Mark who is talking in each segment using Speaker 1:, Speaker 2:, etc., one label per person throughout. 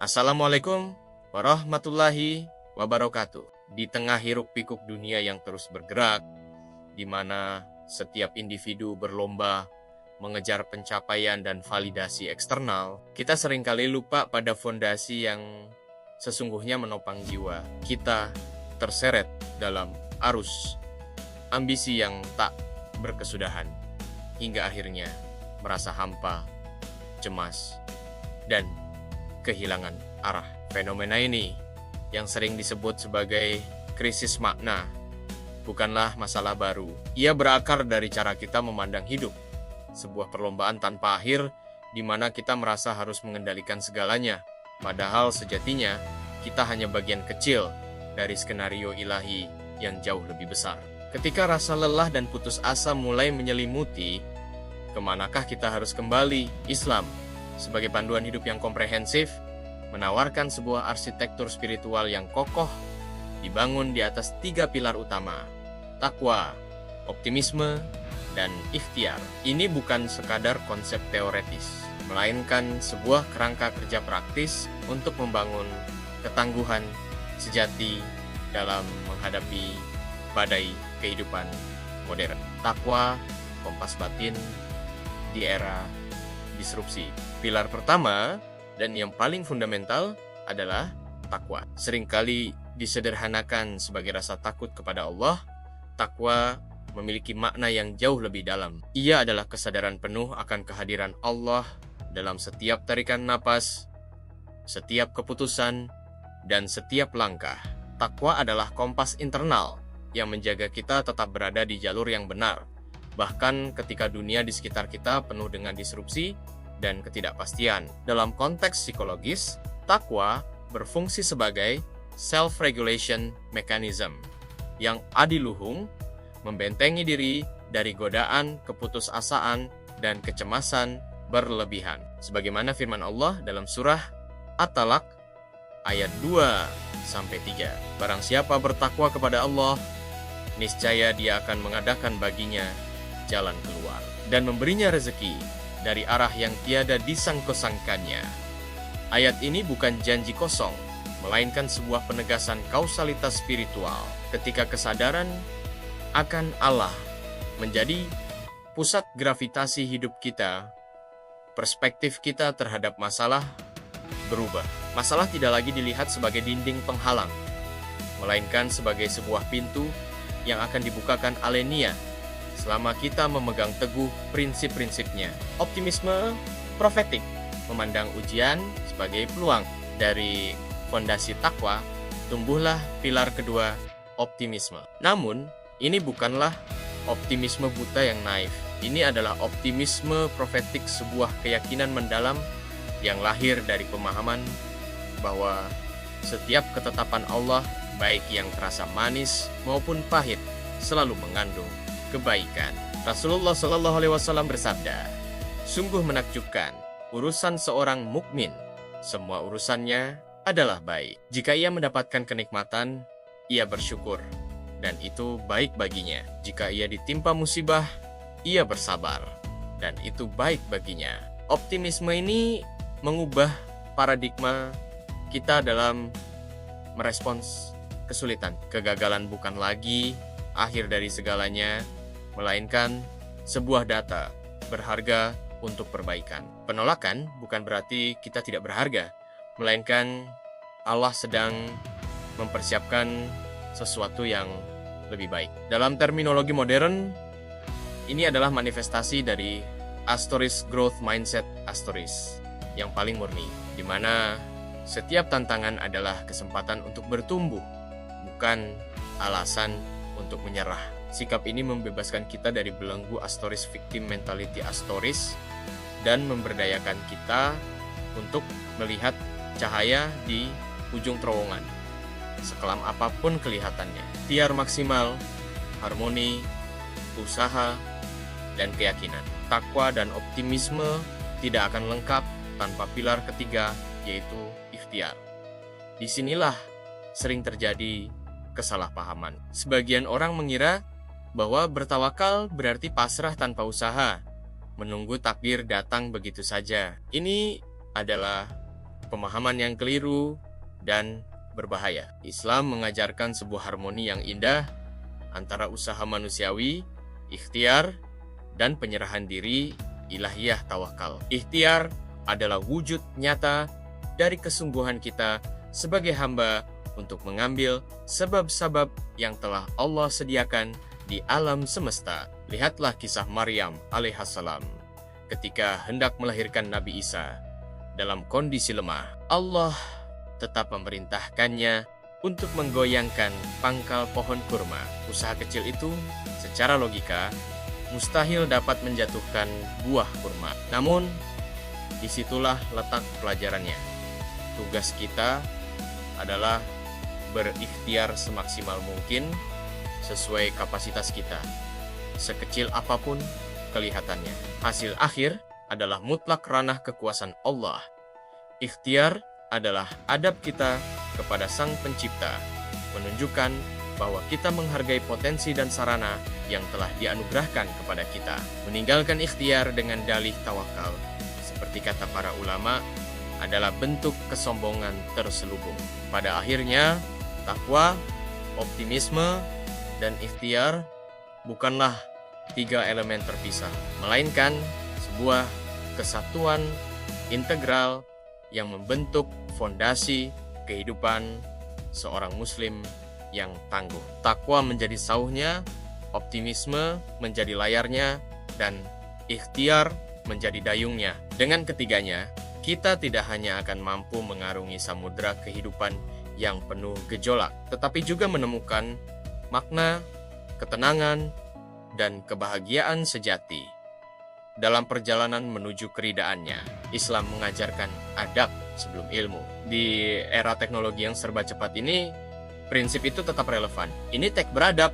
Speaker 1: Assalamualaikum warahmatullahi wabarakatuh. Di tengah hiruk-pikuk dunia yang terus bergerak, di mana setiap individu berlomba mengejar pencapaian dan validasi eksternal, kita seringkali lupa pada fondasi yang sesungguhnya menopang jiwa. Kita terseret dalam arus ambisi yang tak berkesudahan, hingga akhirnya merasa hampa, cemas, dan kehilangan arah. Fenomena ini yang sering disebut sebagai krisis makna bukanlah masalah baru. Ia berakar dari cara kita memandang hidup, sebuah perlombaan tanpa akhir di mana kita merasa harus mengendalikan segalanya, padahal sejatinya kita hanya bagian kecil dari skenario ilahi yang jauh lebih besar. Ketika rasa lelah dan putus asa mulai menyelimuti, kemanakah kita harus kembali? Islam sebagai panduan hidup yang komprehensif, menawarkan sebuah arsitektur spiritual yang kokoh, dibangun di atas 3 pilar utama: takwa, optimisme, dan ikhtiar. Ini bukan sekadar konsep teoretis, melainkan sebuah kerangka kerja praktis untuk membangun ketangguhan sejati dalam menghadapi badai kehidupan modern. Takwa, kompas batin di era disrupsi. Pilar pertama dan yang paling fundamental adalah takwa. Seringkali disederhanakan sebagai rasa takut kepada Allah. Takwa memiliki makna yang jauh lebih dalam. Ia adalah kesadaran penuh akan kehadiran Allah dalam setiap tarikan napas, setiap keputusan, dan setiap langkah. Takwa adalah kompas internal yang menjaga kita tetap berada di jalur yang benar, bahkan ketika dunia di sekitar kita penuh dengan disrupsi dan ketidakpastian. Dalam konteks psikologis, takwa berfungsi sebagai self-regulation mechanism yang adiluhung, membentengi diri dari godaan, keputusasaan, dan kecemasan berlebihan. Sebagaimana firman Allah dalam surah At-Talaq ayat 2-3. Barang siapa bertakwa kepada Allah, niscaya Dia akan mengadakan baginya jalan keluar dan memberinya rezeki dari arah yang tiada disangko-sangkannya. Ayat ini bukan janji kosong, melainkan sebuah penegasan kausalitas spiritual. Ketika kesadaran akan Allah menjadi pusat gravitasi hidup kita, perspektif kita terhadap masalah berubah. Masalah tidak lagi dilihat sebagai dinding penghalang, melainkan sebagai sebuah pintu yang akan dibukakan alenia selama kita memegang teguh prinsip-prinsipnya. Optimisme profetik memandang ujian sebagai peluang. Dari fondasi takwa, tumbuhlah pilar kedua, optimisme. Namun, ini bukanlah optimisme buta yang naif. Ini adalah optimisme profetik, sebuah keyakinan mendalam yang lahir dari pemahaman bahwa setiap ketetapan Allah, baik yang terasa manis maupun pahit, selalu mengandung kebaikan. Rasulullah Shallallahu Alaihi Wasallam bersabda, "Sungguh menakjubkan urusan seorang mukmin. Semua urusannya adalah baik. Jika ia mendapatkan kenikmatan, ia bersyukur, dan itu baik baginya. Jika ia ditimpa musibah, ia bersabar, dan itu baik baginya." Optimisme ini mengubah paradigma kita dalam merespons kesulitan. Kegagalan bukan lagi akhir dari segalanya, melainkan sebuah data berharga untuk perbaikan. Penolakan bukan berarti kita tidak berharga, melainkan Allah sedang mempersiapkan sesuatu yang lebih baik. Dalam terminologi modern, ini adalah manifestasi dari Astoris Growth Mindset Astoris yang paling murni, di mana setiap tantangan adalah kesempatan untuk bertumbuh, bukan alasan untuk menyerah. Sikap ini membebaskan kita dari belenggu Astoris victim mentality Astoris dan memberdayakan kita untuk melihat cahaya di ujung terowongan, sekelam apapun kelihatannya. Ikhtiar maksimal, harmoni, usaha, dan keyakinan. Takwa dan optimisme tidak akan lengkap tanpa pilar ketiga, yaitu ikhtiar. Disinilah sering terjadi kesalahpahaman. Sebagian orang mengira bahwa bertawakal berarti pasrah tanpa usaha, menunggu takdir datang begitu saja. Ini adalah pemahaman yang keliru dan berbahaya. Islam mengajarkan sebuah harmoni yang indah antara usaha manusiawi, ikhtiar, dan penyerahan diri, ilahiyah tawakal. Ikhtiar adalah wujud nyata dari kesungguhan kita sebagai hamba untuk mengambil sebab-sebab yang telah Allah sediakan di alam semesta. Lihatlah kisah Maryam alaihissalam ketika hendak melahirkan Nabi Isa dalam kondisi lemah. Allah tetap memerintahkannya untuk menggoyangkan pangkal pohon kurma. Usaha kecil itu secara logika mustahil dapat menjatuhkan buah kurma. Namun, disitulah letak pelajarannya. Tugas kita adalah berikhtiar semaksimal mungkin sesuai kapasitas kita, sekecil apapun kelihatannya. Hasil akhir adalah mutlak ranah kekuasaan Allah. Ikhtiar adalah adab kita kepada Sang Pencipta, menunjukkan bahwa kita menghargai potensi dan sarana yang telah dianugerahkan kepada kita. Meninggalkan ikhtiar dengan dalih tawakal, seperti kata para ulama, adalah bentuk kesombongan terselubung. Pada akhirnya, takwa, optimisme, dan ikhtiar bukanlah tiga elemen terpisah, melainkan sebuah kesatuan integral yang membentuk fondasi kehidupan seorang muslim yang tangguh. Takwa menjadi sauhnya, optimisme menjadi layarnya, dan ikhtiar menjadi dayungnya. Dengan ketiganya, kita tidak hanya akan mampu mengarungi samudera kehidupan yang penuh gejolak, tetapi juga menemukan makna, ketenangan, dan kebahagiaan sejati. Dalam perjalanan menuju keridaannya, Islam mengajarkan adab sebelum ilmu. Di era teknologi yang serba cepat ini, prinsip itu tetap relevan. Ini teks beradab,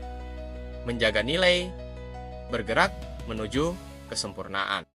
Speaker 1: menjaga nilai, bergerak menuju kesempurnaan.